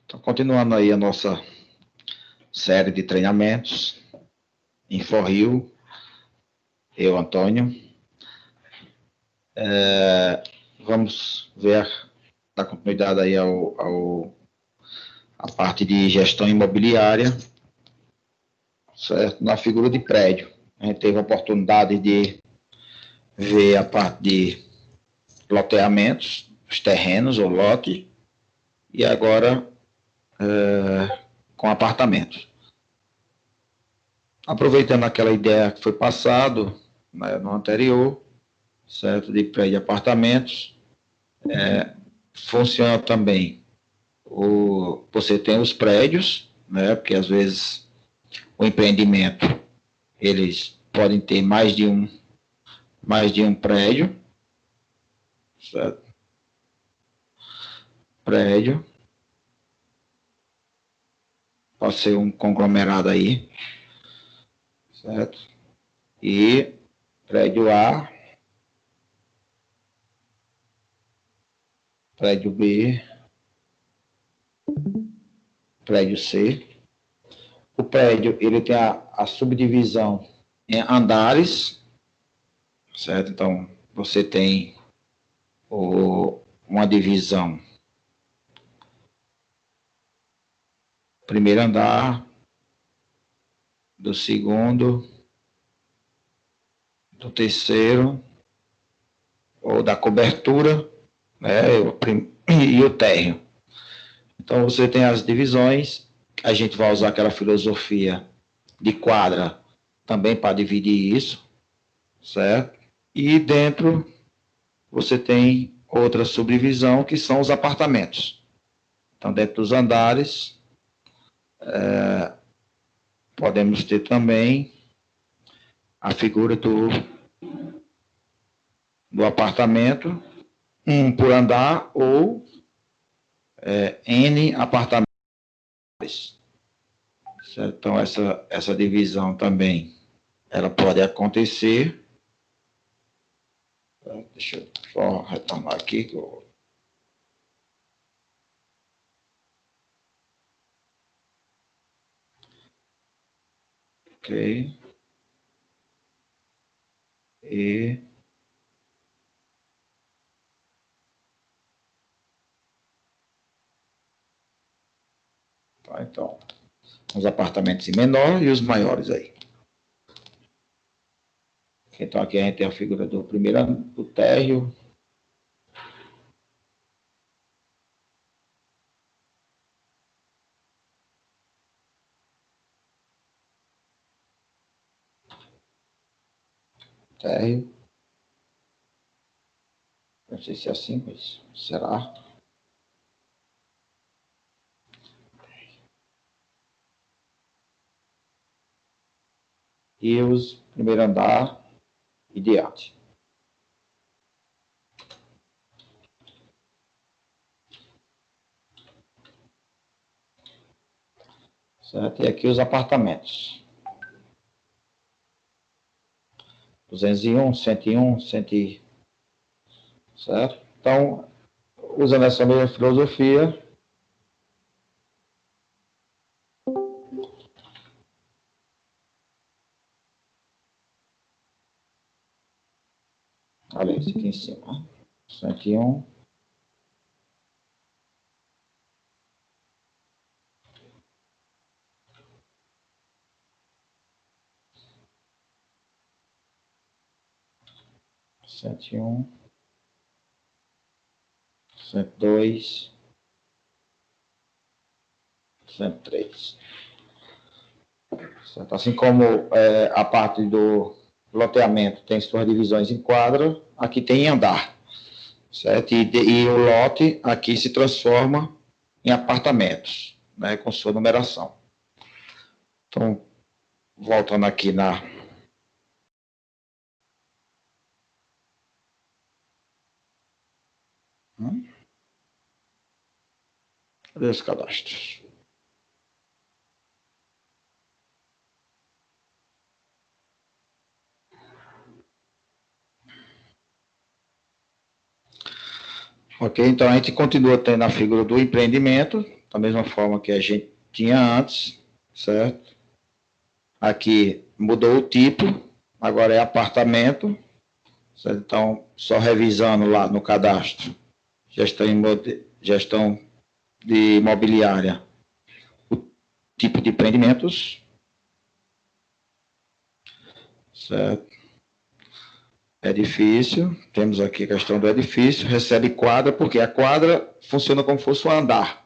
Então, continuando aí a nossa série de treinamentos, InfoRio, eu, Antônio. Vamos ver, dar continuidade aí a parte de gestão imobiliária, certo? Na figura de prédio. A gente teve a oportunidade de ver a parte de loteamentos, os terrenos, ou lote, e agora com apartamentos. Aproveitando aquela ideia que foi passado, né, no anterior, certo, de prédio e apartamentos, funciona também. Você tem os prédios, né, porque às vezes o empreendimento, eles podem ter mais de um prédio, certo? Prédio, pode ser um conglomerado aí, certo? E prédio A, prédio B, prédio C. O prédio, ele tem a subdivisão em andares, certo? Então, você tem uma divisão. Primeiro andar, do segundo, do terceiro, ou da cobertura, né, e o térreo. Então, você tem as divisões, a gente vai usar aquela filosofia de quadra também para dividir isso, certo? E dentro, você tem outra subdivisão, que são os apartamentos. Então, dentro dos andares, podemos ter também a figura do apartamento, um por andar, ou N apartamentos. Certo? Então, essa divisão também, ela pode acontecer. Deixa eu só retornar aqui. Ok. Tá, então, os apartamentos em menor e os maiores aí. Então, aqui a gente tem a figura do primeiro, do térreo. Térreo. Não sei se é assim, mas será? E os primeiro andar e diante. Certo? E aqui os apartamentos. 201, 101, 100, certo? Então, usando essa mesma filosofia, olha esse aqui em cima, 101, 101, 102, 103. Certo? Assim como a parte do loteamento tem suas divisões em quadra, aqui tem em andar. Certo? E o lote aqui se transforma em apartamentos, né, com sua numeração. Então, voltando aqui na... Cadê os cadastros? Ok, então a gente continua tendo a figura do empreendimento, da mesma forma que a gente tinha antes, certo? Aqui mudou o tipo, agora é apartamento, certo? Então, só revisando lá no cadastro, gestão de imobiliária, o tipo de empreendimentos, certo? Edifício, temos aqui a questão do edifício, recebe quadra, porque a quadra funciona como se fosse um andar,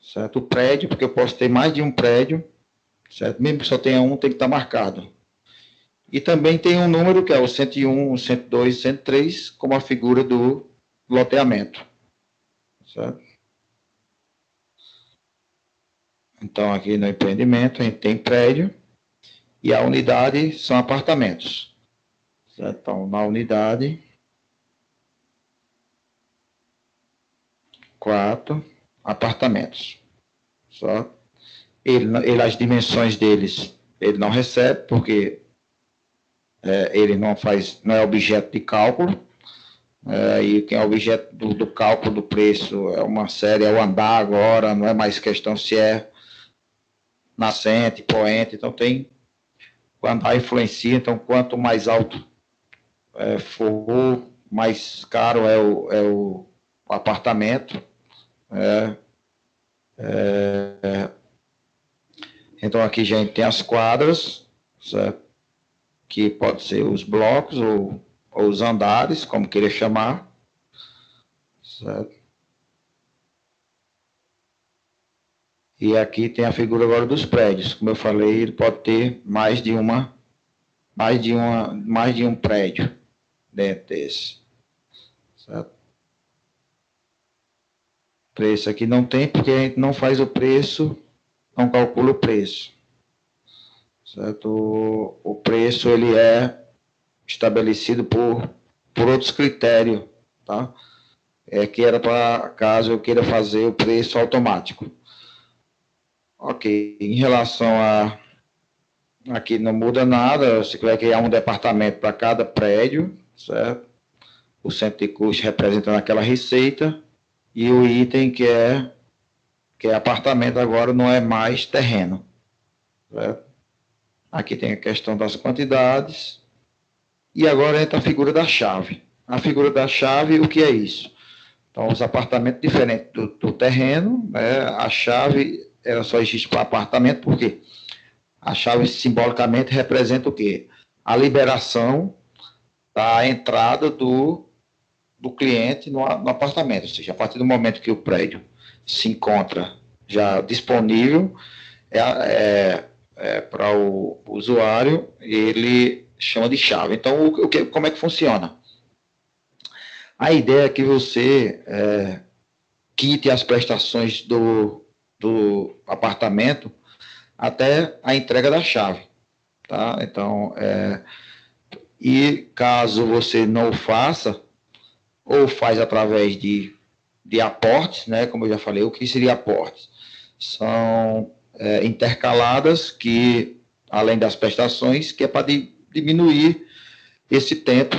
certo? O prédio, porque eu posso ter mais de um prédio, certo? Mesmo que só tenha um, tem que estar marcado. E também tem um número que é o 101, 102, 103, como a figura do loteamento, certo? Então, aqui no empreendimento, a gente tem prédio e a unidade são apartamentos, certo? Então, na unidade, 4 apartamentos, certo? As dimensões deles, ele não recebe, porque ele não é objeto de cálculo, e quem é objeto do cálculo do preço é uma série, é o andar agora, não é mais questão se é nascente, poente, então tem, o andar influencia, então quanto mais alto for, mais caro é o apartamento, então aqui a gente tem as quadras, certo? Que pode ser os blocos ou os andares, como querer chamar, certo? E aqui tem a figura agora dos prédios. Como eu falei, ele pode ter mais de um prédio dentro desse, certo? Preço aqui não tem, porque a gente não faz o preço, não calcula o preço, certo? O preço ele é estabelecido por outros critérios, tá? Que era para caso eu queira fazer o preço automático. Ok, em relação a aqui não muda nada, você vai criar um departamento para cada prédio, certo? O centro de custo representando aquela receita e o item que é apartamento agora não é mais terreno, certo? Aqui tem a questão das quantidades e agora entra a figura da chave. A figura da chave, o que é isso? Então, os apartamentos diferentes do terreno, né? A chave ela só existe para apartamento, por quê? A chave simbolicamente representa o quê? A liberação da entrada do cliente no apartamento, ou seja, a partir do momento que o prédio se encontra já disponível para o usuário, ele chama de chave. Então, como é que funciona? A ideia é que você quite as prestações do apartamento até a entrega da chave, tá? Então, e caso você não o faça, ou faz através de aportes, né? Como eu já falei, o que seria aportes? São intercaladas que, além das prestações, que é para diminuir esse tempo,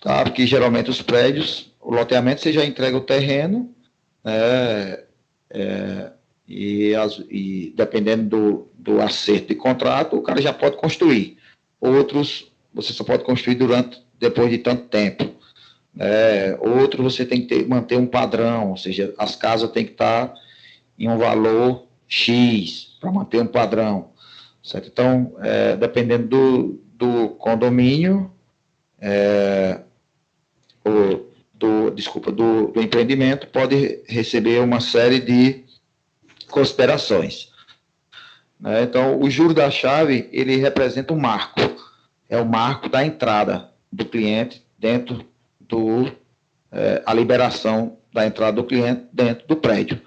tá? Porque geralmente os prédios, o loteamento, você já entrega o terreno, e dependendo do acerto de contrato, o cara já pode construir. Outros, você só pode construir depois de tanto tempo. Outro, você tem que manter um padrão, ou seja, as casas têm que estar em um valor X para manter um padrão, certo? Então, dependendo do condomínio, do empreendimento, pode receber uma série de considerações. Então, o juro da chave, ele representa um marco, é o marco da entrada do cliente dentro a liberação da entrada do cliente dentro do prédio.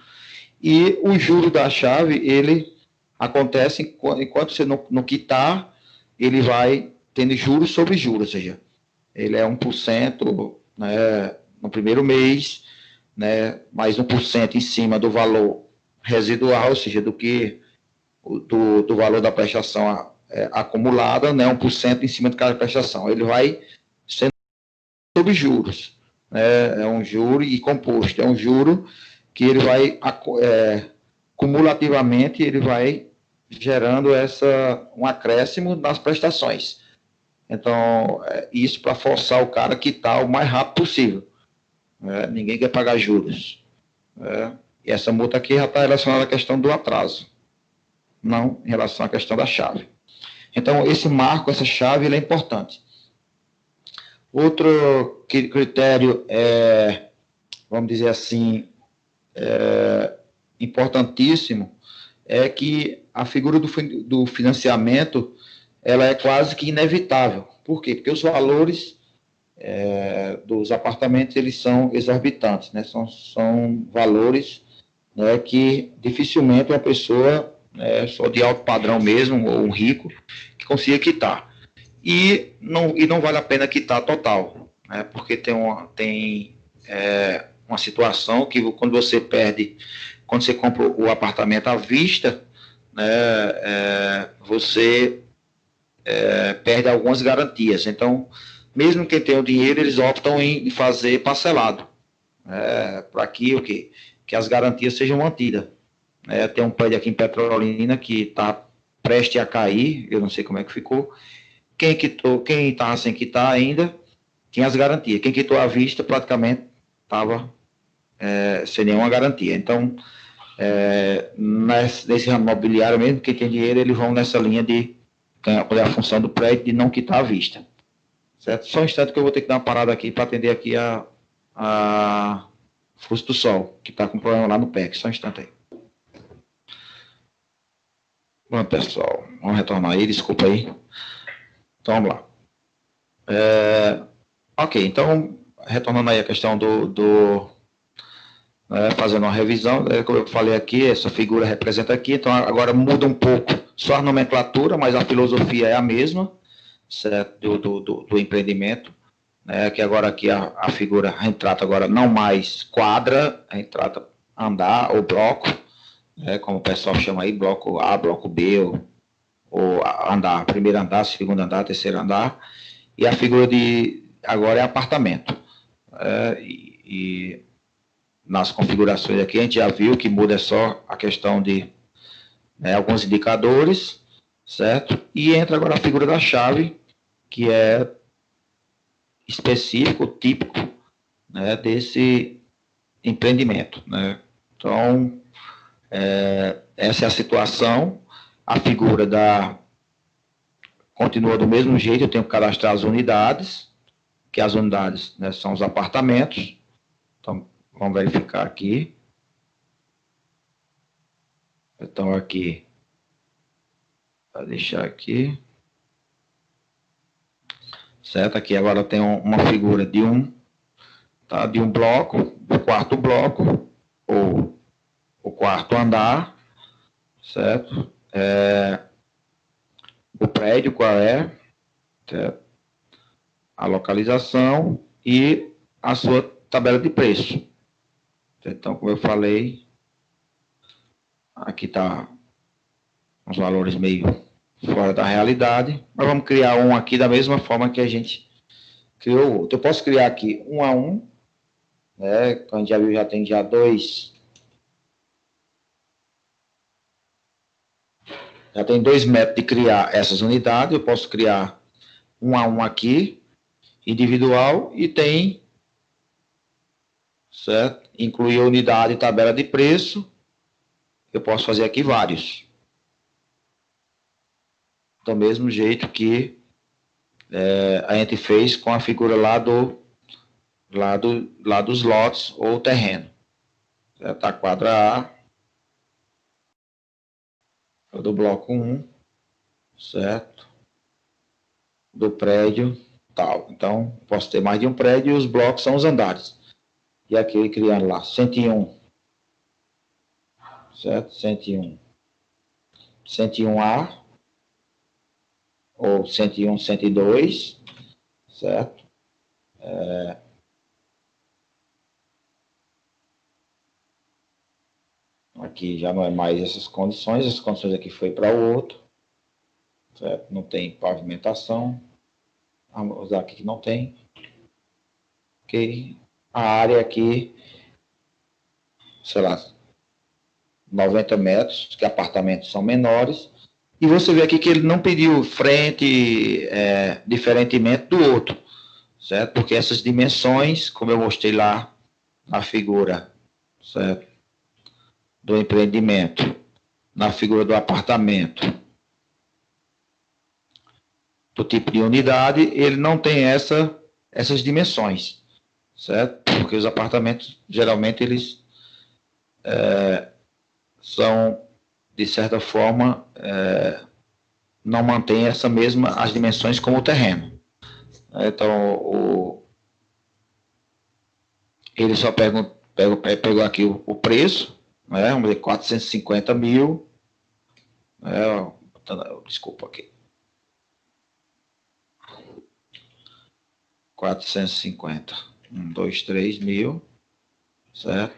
E o juro da chave, ele acontece enquanto você não quitar, ele vai tendo juros sobre juros, ou seja, ele é 1%, né, no primeiro mês, né, mais 1% em cima do valor residual, ou seja, do valor da prestação acumulada, né, 1% em cima de cada prestação. Ele vai sendo sobre juros, né, é um juro e composto, é um juro que ele vai, cumulativamente, ele vai gerando um acréscimo nas prestações. Então, isso para forçar o cara a quitar o mais rápido possível. Ninguém quer pagar juros. E essa multa aqui já está relacionada à questão do atraso, não em relação à questão da chave. Então, esse marco, essa chave, ele é importante. Outro critério vamos dizer assim, importantíssimo, é que a figura do financiamento, ela é quase que inevitável. Por quê? Porque os valores dos apartamentos, eles são exorbitantes, né? São valores, né, que dificilmente uma pessoa, só de alto padrão mesmo, ou um rico, que consiga quitar. E não vale a pena quitar total, né? Porque tem uma situação que quando você compra o apartamento à vista, né, você perde algumas garantias. Então, mesmo quem tem o dinheiro, eles optam em fazer parcelado, para que as garantias sejam mantidas. Tem um prédio aqui em Petrolina que está prestes a cair, eu não sei como é que ficou. Quem estava sem quitar ainda, tinha as garantias. Quem quitou à vista, praticamente estava sem nenhuma garantia. Então, nesse ramo imobiliário mesmo, quem tem dinheiro, eles vão nessa linha de fazer a função do prédio de não quitar à vista. Certo? Só um instante que eu vou ter que dar uma parada aqui para atender aqui a Força do Sol, que está com problema lá no PEC. Só um instante aí. Bom, pessoal, vamos retornar aí, desculpa aí. Então, vamos lá. Ok, então, retornando aí a questão fazendo uma revisão, como eu falei aqui, essa figura representa aqui, então agora muda um pouco só a nomenclatura, mas a filosofia é a mesma, certo? Do empreendimento, né? Que agora aqui a figura retrata agora não mais quadra, retrata andar ou bloco, como o pessoal chama aí, bloco A, bloco B, ou andar, primeiro andar, segundo andar, terceiro andar, e a figura agora é apartamento. E nas configurações aqui a gente já viu que muda só a questão de alguns indicadores, certo? E entra agora a figura da chave, que é específico, típico, né, desse empreendimento, né? Então, essa é a situação. A figura continua do mesmo jeito, eu tenho que cadastrar as unidades, que as unidades, né, são os apartamentos. Então, vamos verificar aqui. Então, aqui, vou deixar aqui. Certo? Aqui agora tem uma figura de um bloco, do quarto bloco, ou o quarto andar, certo? O prédio, qual é, certo? A localização e a sua tabela de preço. Então, como eu falei, aqui está os valores meio fora da realidade, mas vamos criar um aqui da mesma forma que a gente criou o outro. Eu posso criar aqui um a um, né? Como a gente já viu, já tem já dois. Já tem 2 métodos de criar essas unidades. Eu posso criar um a um aqui, individual, e tem, certo? Incluir a unidade e tabela de preço. Eu posso fazer aqui vários. Do mesmo jeito que a gente fez com a figura lá dos lotes ou terreno. Certo? A quadra A, do bloco 1, certo? Do prédio tal. Então, posso ter mais de um prédio e os blocos são os andares. E aqui ele criando lá 101, certo? 101. 101A, ou 101, 102, certo? Aqui já não é mais essas condições aqui foi para o outro, certo? Não tem pavimentação, vamos usar aqui que não tem. Ok? A área aqui sei lá, 90 metros, que apartamentos são menores, e você vê aqui que ele não pediu frente, diferentemente do outro, certo? Porque essas dimensões, como eu mostrei lá na figura, certo? Do empreendimento, na figura do apartamento, do tipo de unidade, ele não tem essas dimensões, certo? Porque os apartamentos, geralmente, eles são, de certa forma, não mantêm as dimensões como o terreno. Então, ele só pegou aqui o preço, né? Vamos dizer, 450 mil, desculpa aqui, 450, 1, 2, 3 mil, certo?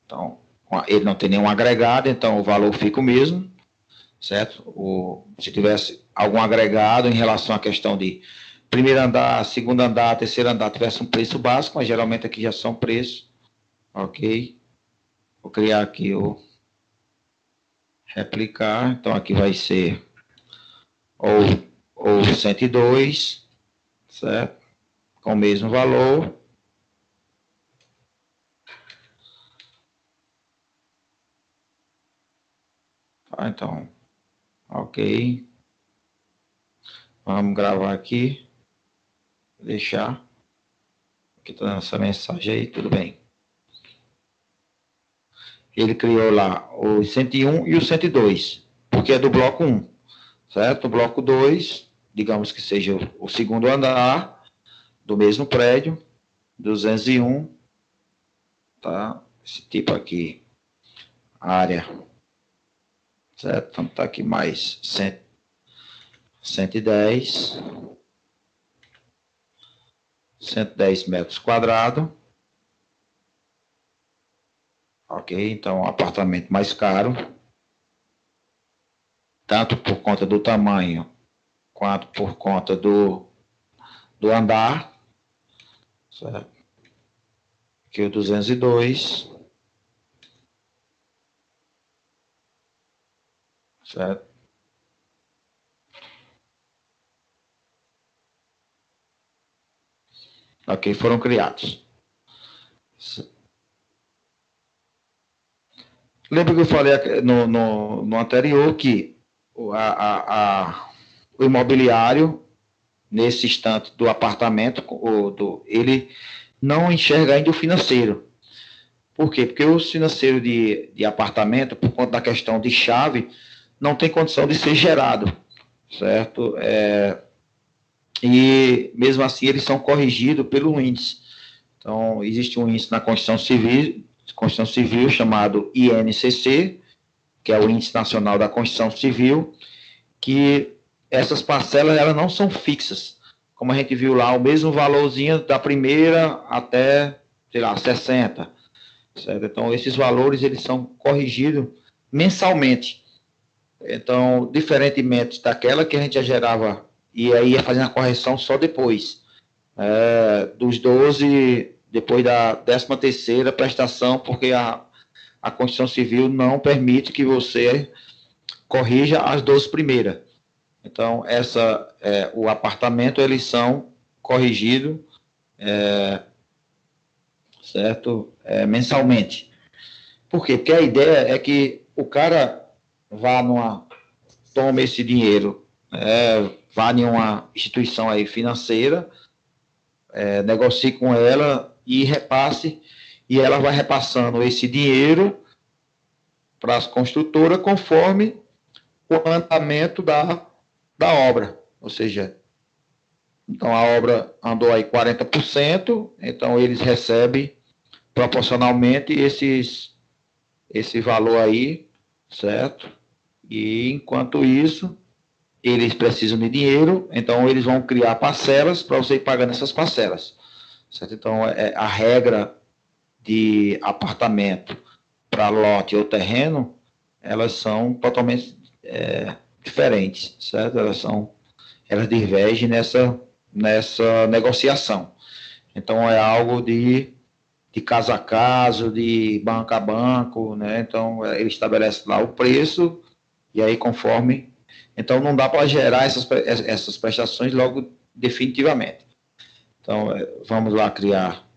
Então, ele não tem nenhum agregado, então o valor fica o mesmo, certo? Se tivesse algum agregado em relação à questão de primeiro andar, segundo andar, terceiro andar, tivesse um preço básico, mas geralmente aqui já são preços, ok? Vou criar aqui o replicar, então aqui vai ser ou 102, certo? Com o mesmo valor. Então, ok. Vamos gravar aqui. Deixar. Aqui está dando essa mensagem aí, tudo bem. Ele criou lá o 101 e o 102, porque é do bloco 1, certo? O bloco 2, digamos que seja o segundo andar do mesmo prédio, 201, tá? Esse tipo aqui, área, certo? Então tá aqui mais 110 metros quadrados. Ok, então apartamento mais caro, tanto por conta do tamanho, quanto por conta do andar, certo? Aqui o 202, certo? Ok, foram criados. Lembra que eu falei no anterior que o imobiliário, nesse instante do apartamento, ele não enxerga ainda o financeiro. Por quê? Porque o financeiro de apartamento, por conta da questão de chave, não tem condição de ser gerado, certo? E mesmo assim eles são corrigidos pelo índice. Então, existe um índice na Constituição Civil chamado INCC, que é o Índice Nacional da Construção Civil, que essas parcelas elas não são fixas, como a gente viu lá, o mesmo valorzinho da primeira até, sei lá, 60, certo? Então, esses valores eles são corrigidos mensalmente. Então, diferentemente daquela que a gente já gerava e aí ia fazendo a correção só depois, dos 12, depois da 13ª prestação, porque a Constituição Civil não permite que você corrija as 12 primeiras. Então, o apartamento, eles são corrigidos, certo? Mensalmente. Por quê? Porque a ideia é que o cara tome esse dinheiro, vá em uma instituição aí financeira, negocie com ela e repasse, e ela vai repassando esse dinheiro para as construtoras conforme o andamento da obra. Ou seja, então a obra andou aí 40%, então eles recebem proporcionalmente esse valor aí, certo? E enquanto isso, eles precisam de dinheiro, então eles vão criar parcelas para você ir pagando essas parcelas, certo? Então, a regra de apartamento para lote ou terreno, elas são totalmente diferentes, certo? Elas divergem nessa negociação. Então, é algo de de caso a caso, de banco a banco, né? Então, ele estabelece lá o preço, e aí conforme... Então, não dá para gerar essas prestações logo definitivamente. Então, vamos lá criar